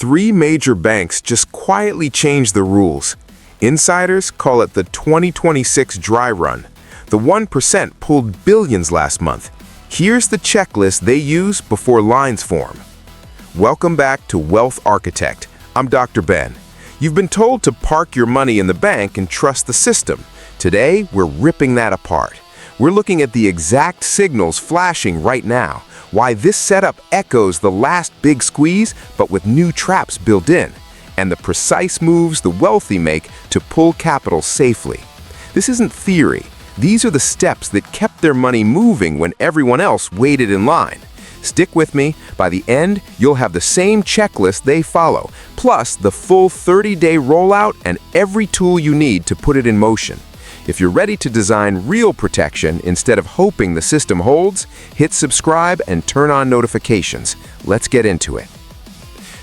Three major banks just quietly changed the rules. Insiders call it the 2026 dry run. The 1% pulled billions last month. Here's the checklist they use before lines form. Welcome back to Wealth Architect. I'm Dr. Ben. You've been told to park your money in the bank and trust the system. Today, we're ripping that apart. We're looking at the exact signals flashing right now, why this setup echoes the last big squeeze, but with new traps built in, and the precise moves the wealthy make to pull capital safely. This isn't theory. These are the steps that kept their money moving when everyone else waited in line. Stick with me. By the end, you'll have the same checklist they follow, plus the full 30-day rollout and every tool you need to put it in motion. If you're ready to design real protection instead of hoping the system holds, hit subscribe and turn on notifications. Let's get into it.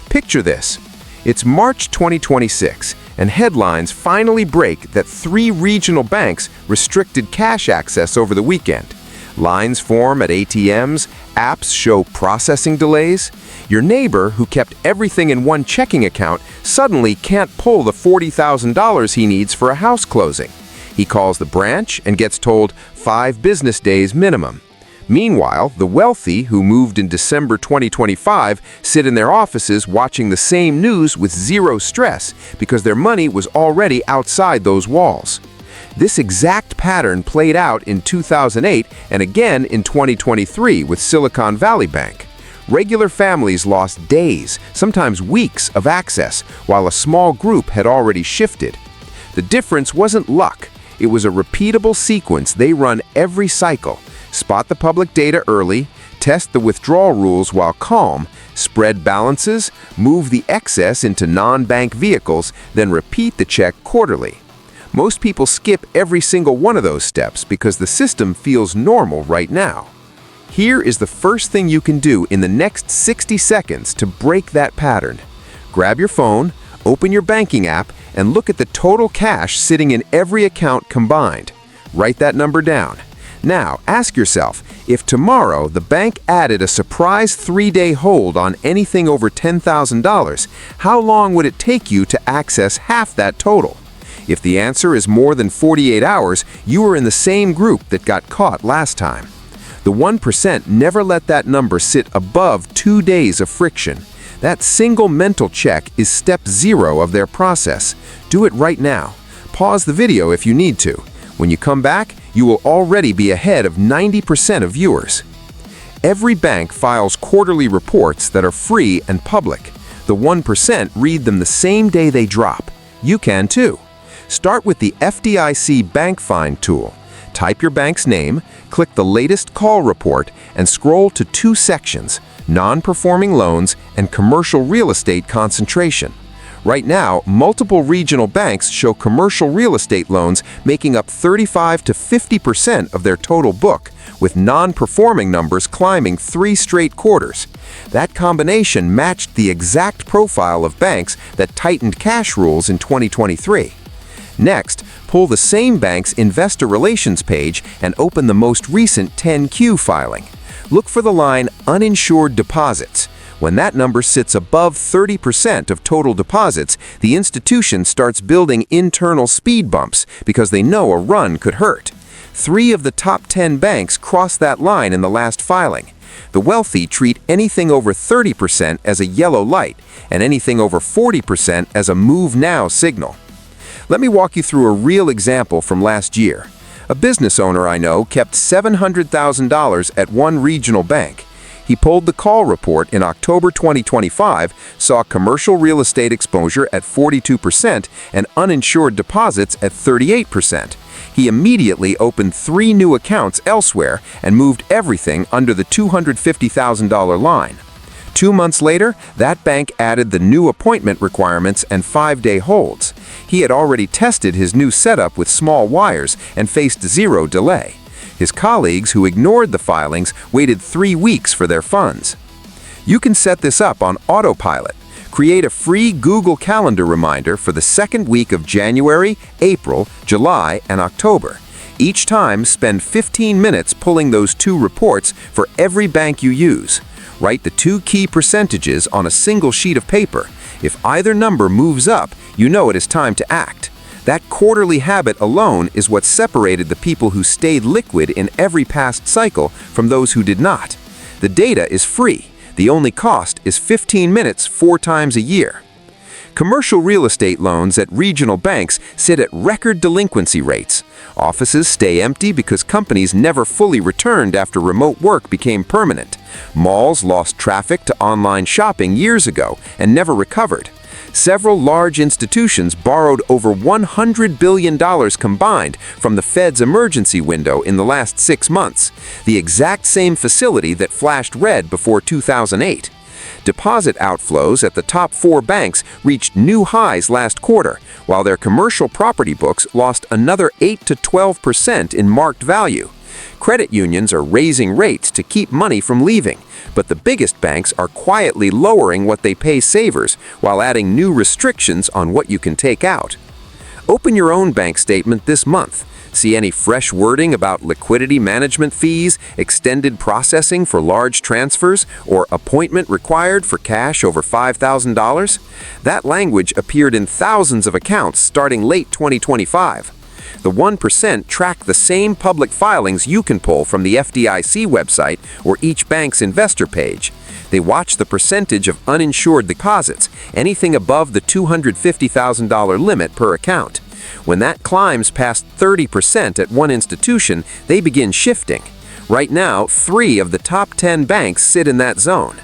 Picture this. It's March 2026, and headlines finally break that 3 regional banks restricted cash access over the weekend. Lines form at ATMs, apps show processing delays. Your neighbor, who kept everything in one checking account, suddenly can't pull the $40,000 he needs for a house closing. He calls the branch and gets told 5 business days minimum. Meanwhile, the wealthy, who moved in December 2025, sit in their offices watching the same news with zero stress because their money was already outside those walls. This exact pattern played out in 2008 and again in 2023 with Silicon Valley Bank. Regular families lost days, sometimes weeks, of access, while a small group had already shifted. The difference wasn't luck. It was a repeatable sequence they run every cycle. Spot the public data early, test the withdrawal rules while calm, spread balances, move the excess into non-bank vehicles, then repeat the check quarterly. Most people skip every single one of those steps because the system feels normal right now. Here is the first thing you can do in the next 60 seconds to break that pattern. Grab your phone, open your banking app, and look at the total cash sitting in every account combined. Write that number down. Now, ask yourself, if tomorrow the bank added a surprise 3-day hold on anything over $10,000, how long would it take you to access half that total? If the answer is more than 48 hours, you are in the same group that got caught last time. The 1% never let that number sit above 2 days of friction. That single mental check is step 0 of their process. Do it right now. Pause the video if you need to. When you come back, you will already be ahead of 90% of viewers. Every bank files quarterly reports that are free and public. The 1% read them the same day they drop. You can too. Start with the FDIC Bank Find tool. Type your bank's name, click the latest call report, and scroll to 2 sections: non-performing loans and commercial real estate concentration. Right now, multiple regional banks show commercial real estate loans making up 35 to 50% of their total book, with non-performing numbers climbing 3 straight quarters. That combination matched the exact profile of banks that tightened cash rules in 2023. Next, pull the same bank's investor relations page and open the most recent 10Q filing. Look for the line uninsured deposits. When that number sits above 30% of total deposits, the institution starts building internal speed bumps because they know a run could hurt. 3 of the top 10 banks crossed that line in the last filing. The wealthy treat anything over 30% as a yellow light and anything over 40% as a move now signal. Let me walk you through a real example from last year. A business owner I know kept $700,000 at one regional bank. He pulled the call report in October 2025, saw commercial real estate exposure at 42% and uninsured deposits at 38%. He immediately opened 3 new accounts elsewhere and moved everything under the $250,000 line. 2 months later, that bank added the new appointment requirements and 5-day holds. He had already tested his new setup with small wires and faced 0 delay. His colleagues, who ignored the filings, waited 3 weeks for their funds. You can set this up on autopilot. Create a free Google Calendar reminder for the 2nd week of January, April, July, and October. Each time, spend 15 minutes pulling those 2 reports for every bank you use. Write the two key percentages on a single sheet of paper. If either number moves up, you know it is time to act. That quarterly habit alone is what separated the people who stayed liquid in every past cycle from those who did not. The data is free. The only cost is 15 minutes 4 times a year. Commercial real estate loans at regional banks sit at record delinquency rates. Offices stay empty because companies never fully returned after remote work became permanent. Malls lost traffic to online shopping years ago and never recovered. Several large institutions borrowed over $100 billion combined from the Fed's emergency window in the last 6 months, the exact same facility that flashed red before 2008. Deposit outflows at the top 4 banks reached new highs last quarter, while their commercial property books lost another 8 to 12% in marked value. Credit unions are raising rates to keep money from leaving, but the biggest banks are quietly lowering what they pay savers while adding new restrictions on what you can take out. Open your own bank statement this month. See any fresh wording about liquidity management fees, extended processing for large transfers, or appointment required for cash over $5,000? That language appeared in thousands of accounts starting late 2025. The 1% track the same public filings you can pull from the FDIC website or each bank's investor page. They watch the percentage of uninsured deposits, anything above the $250,000 limit per account. When that climbs past 30% at one institution, they begin shifting. Right now, 3 of the top 10 banks sit in that zone.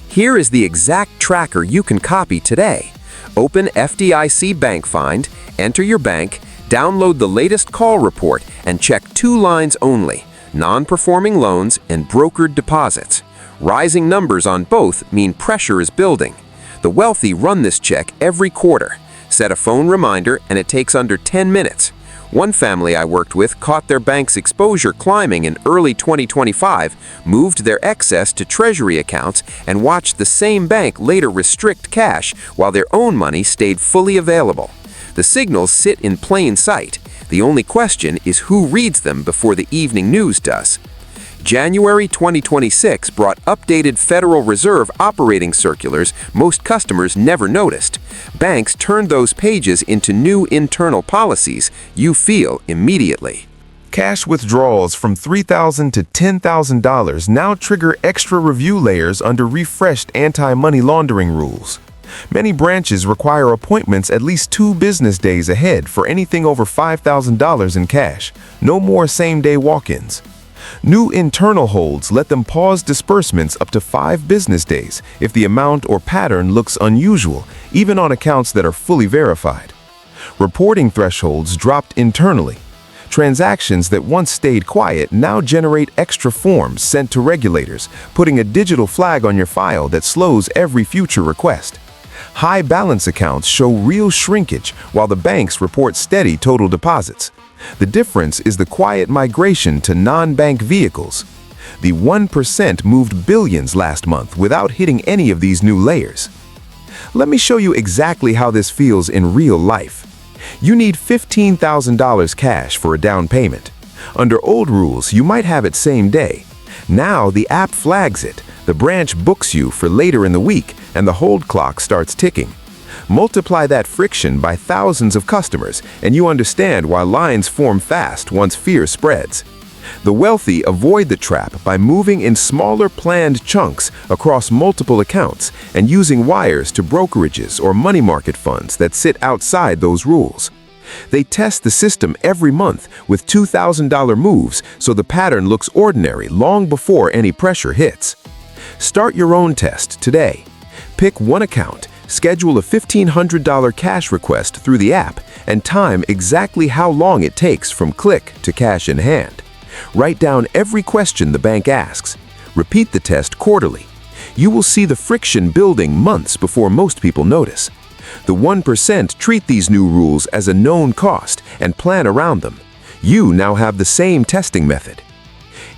Here is the exact tracker you can copy today. Open FDIC Bank Find, enter your bank, download the latest call report, and check 2 lines only: non-performing loans and brokered deposits. Rising numbers on both mean pressure is building. The wealthy run this check every quarter. Set a phone reminder and it takes under 10 minutes. One family I worked with caught their bank's exposure climbing in early 2025, moved their excess to Treasury accounts, and watched the same bank later restrict cash while their own money stayed fully available. The signals sit in plain sight. The only question is who reads them before the evening news does. January 2026 brought updated Federal Reserve operating circulars most customers never noticed. Banks turned those pages into new internal policies you feel immediately. Cash withdrawals from $3,000 to $10,000 now trigger extra review layers under refreshed anti-money laundering rules. Many branches require appointments at least 2 business days ahead for anything over $5,000 in cash. No more same-day walk-ins. New internal holds let them pause disbursements up to 5 business days if the amount or pattern looks unusual, even on accounts that are fully verified. Reporting thresholds dropped internally. Transactions that once stayed quiet now generate extra forms sent to regulators, putting a digital flag on your file that slows every future request. High balance accounts show real shrinkage while the banks report steady total deposits. The difference is the quiet migration to non-bank vehicles. The 1% moved billions last month without hitting any of these new layers. Let me show you exactly how this feels in real life. You need $15,000 cash for a down payment. Under old rules, you might have it same day. Now the app flags it, the branch books you for later in the week, and the hold clock starts ticking. Multiply that friction by thousands of customers, and you understand why lines form fast once fear spreads. The wealthy avoid the trap by moving in smaller planned chunks across multiple accounts and using wires to brokerages or money market funds that sit outside those rules. They test the system every month with $2,000 moves so the pattern looks ordinary long before any pressure hits. Start your own test today. Pick one account, schedule a $1,500 cash request through the app, and time exactly how long it takes from click to cash in hand. Write down every question the bank asks. Repeat the test quarterly. You will see the friction building months before most people notice. The 1% treat these new rules as a known cost and plan around them. You now have the same testing method.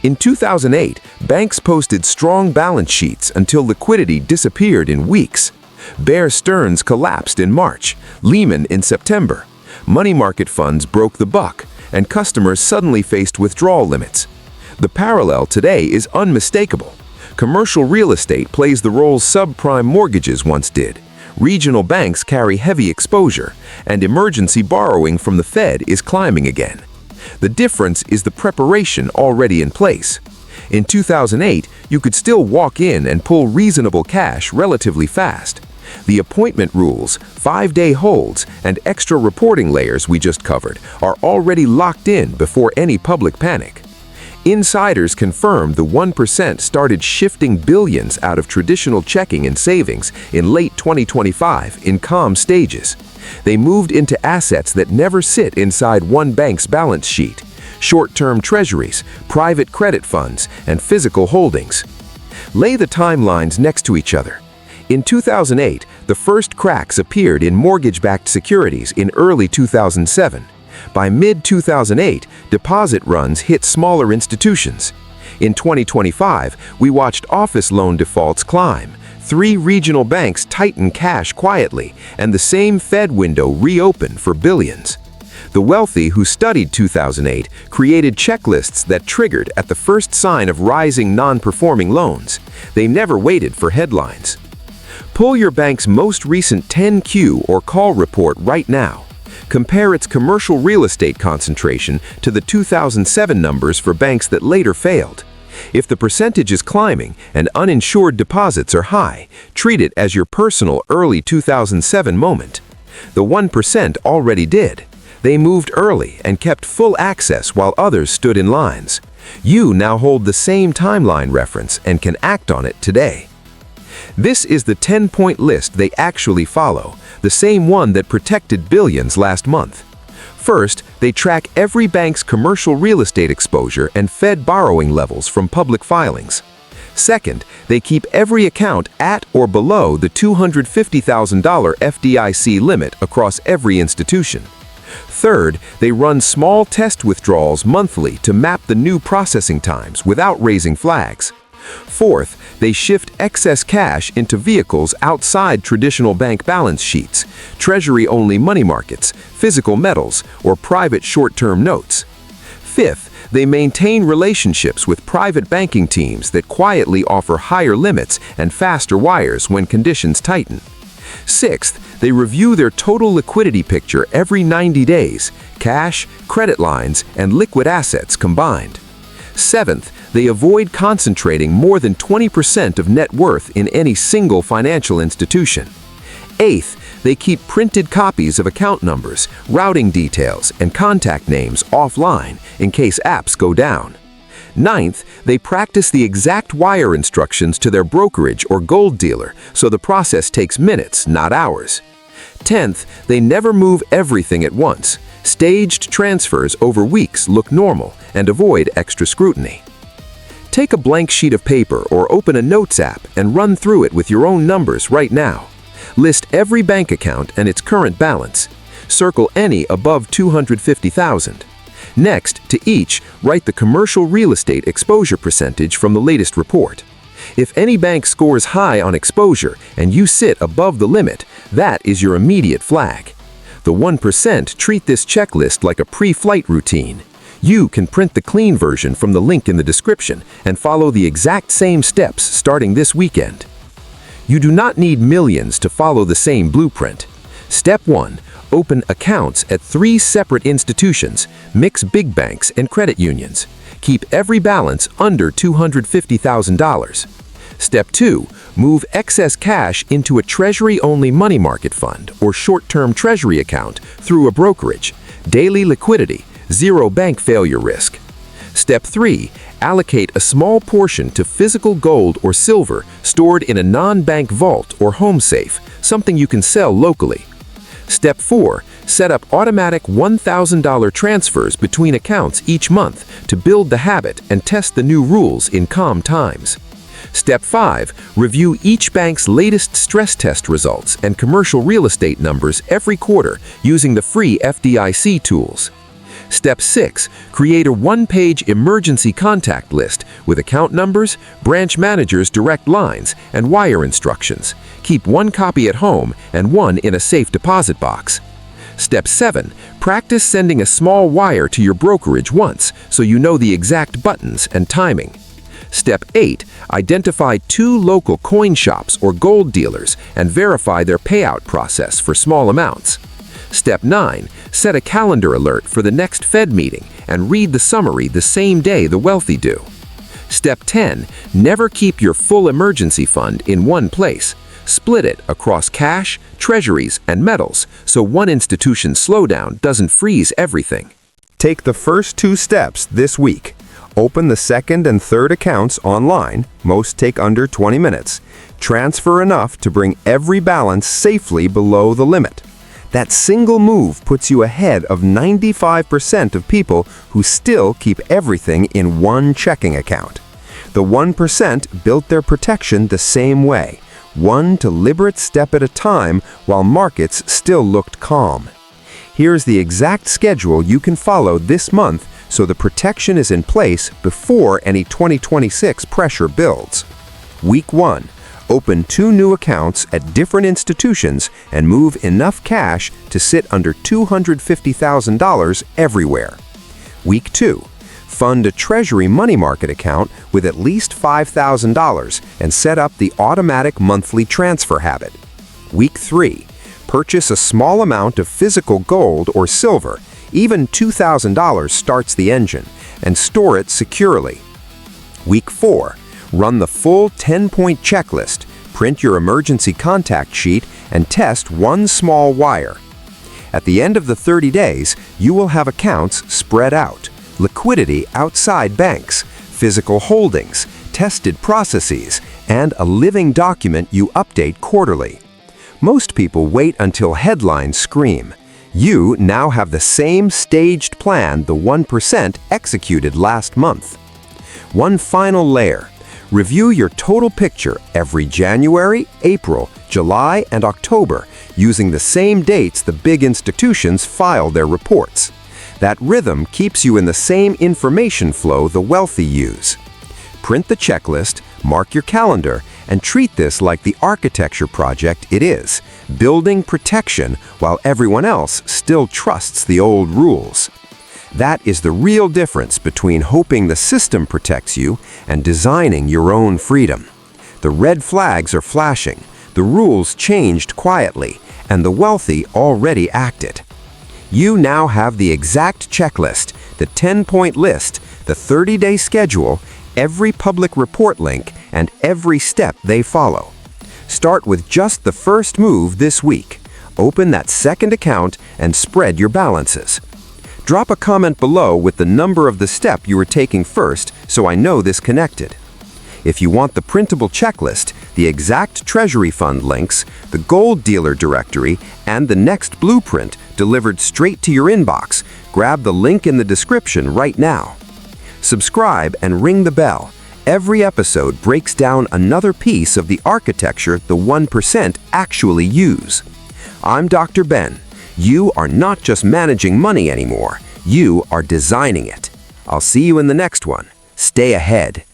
In 2008, banks posted strong balance sheets until liquidity disappeared in weeks. Bear Stearns collapsed in March, Lehman in September. Money market funds broke the buck, and customers suddenly faced withdrawal limits. The parallel today is unmistakable. Commercial real estate plays the role subprime mortgages once did. Regional banks carry heavy exposure, and emergency borrowing from the Fed is climbing again. The difference is the preparation already in place. In 2008, you could still walk in and pull reasonable cash relatively fast. The appointment rules, 5-day holds, and extra reporting layers we just covered are already locked in before any public panic. Insiders confirmed the 1% started shifting billions out of traditional checking and savings in late 2025 in calm stages. They moved into assets that never sit inside one bank's balance sheet: short-term treasuries, private credit funds, and physical holdings. Lay the timelines next to each other. In 2008, the first cracks appeared in mortgage-backed securities in early 2007. By mid-2008, deposit runs hit smaller institutions. In 2025, we watched office loan defaults climb, 3 regional banks tighten cash quietly, and the same Fed window reopen for billions. The wealthy who studied 2008 created checklists that triggered at the first sign of rising non-performing loans. They never waited for headlines. Pull your bank's most recent 10Q or call report right now. Compare its commercial real estate concentration to the 2007 numbers for banks that later failed. If the percentage is climbing and uninsured deposits are high, treat it as your personal early 2007 moment. The 1% already did. They moved early and kept full access while others stood in lines. You now hold the same timeline reference and can act on it today. This is the 10-point list they actually follow, the same one that protected billions last month. First, they track every bank's commercial real estate exposure and Fed borrowing levels from public filings. Second, they keep every account at or below the $250,000 FDIC limit across every institution. Third, they run small test withdrawals monthly to map the new processing times without raising flags. Fourth, they shift excess cash into vehicles outside traditional bank balance sheets, Treasury-only money markets, physical metals, or private short-term notes. Fifth, they maintain relationships with private banking teams that quietly offer higher limits and faster wires when conditions tighten. Sixth, they review their total liquidity picture every 90 days, cash, credit lines, and liquid assets combined. Seventh, they avoid concentrating more than 20% of net worth in any single financial institution. Eighth, they keep printed copies of account numbers, routing details, and contact names offline in case apps go down. Ninth, they practice the exact wire instructions to their brokerage or gold dealer, so the process takes minutes, not hours. 10th, they never move everything at once. Staged transfers over weeks look normal and avoid extra scrutiny. Take a blank sheet of paper or open a Notes app and run through it with your own numbers right now. List every bank account and its current balance. Circle any above $250,000. Next, to each, write the commercial real estate exposure percentage from the latest report. If any bank scores high on exposure and you sit above the limit, that is your immediate flag. The 1% treat this checklist like a pre-flight routine. You can print the clean version from the link in the description and follow the exact same steps starting this weekend. You do not need millions to follow the same blueprint. Step 1. Open accounts at 3 separate institutions, mix big banks and credit unions. Keep every balance under $250,000. Step 2. Move excess cash into a Treasury-only money market fund or short-term Treasury account through a brokerage. Daily liquidity, zero bank failure risk. Step 3. Allocate a small portion to physical gold or silver stored in a non-bank vault or home safe, something you can sell locally. Step 4. Set up automatic $1,000 transfers between accounts each month to build the habit and test the new rules in calm times. Step 5. Review each bank's latest stress test results and commercial real estate numbers every quarter using the free FDIC tools. Step 6. Create a one-page emergency contact list with account numbers, branch managers' direct lines, and wire instructions. Keep one copy at home and one in a safe deposit box. Step 7. Practice sending a small wire to your brokerage once so you know the exact buttons and timing. Step 8. Identify 2 local coin shops or gold dealers and verify their payout process for small amounts. Step 9. Set a calendar alert for the next Fed meeting and read the summary the same day the wealthy do. Step 10. Never keep your full emergency fund in one place. Split it across cash, treasuries, and metals so one institution's slowdown doesn't freeze everything. Take the first 2 steps this week. Open the second and third accounts online, most take under 20 minutes. Transfer enough to bring every balance safely below the limit. That single move puts you ahead of 95% of people who still keep everything in one checking account. The 1% built their protection the same way, one deliberate step at a time while markets still looked calm. Here's the exact schedule you can follow this month so the protection is in place before any 2026 pressure builds. Week 1. Open 2 new accounts at different institutions and move enough cash to sit under $250,000 everywhere. Week 2. Fund a Treasury money market account with at least $5,000 and set up the automatic monthly transfer habit. Week 3. Purchase a small amount of physical gold or silver, even $2,000 starts the engine, and store it securely. Week 4. Run the full 10-point checklist, print your emergency contact sheet, and test one small wire. At the end of the 30 days, you will have accounts spread out, liquidity outside banks, physical holdings, tested processes, and a living document you update quarterly. Most people wait until headlines scream. You now have the same staged plan the 1% executed last month. One final layer. Review your total picture every January, April, July, and October using the same dates the big institutions file their reports. That rhythm keeps you in the same information flow the wealthy use. Print the checklist, mark your calendar, and treat this like the architecture project it is, building protection while everyone else still trusts the old rules. That is the real difference between hoping the system protects you and designing your own freedom. The red flags are flashing, the rules changed quietly, and the wealthy already acted. You now have the exact checklist, the 10-point list, the 30-day schedule, every public report link, and every step they follow. Start with just the first move this week. Open that second account and spread your balances. Drop a comment below with the number of the step you were taking first so I know this connected. If you want the printable checklist, the exact Treasury fund links, the gold dealer directory, and the next blueprint delivered straight to your inbox, grab the link in the description right now. Subscribe and ring the bell. Every episode breaks down another piece of the architecture the 1% actually use. I'm Dr. Ben. You are not just managing money anymore. You are designing it. I'll see you in the next one. Stay ahead.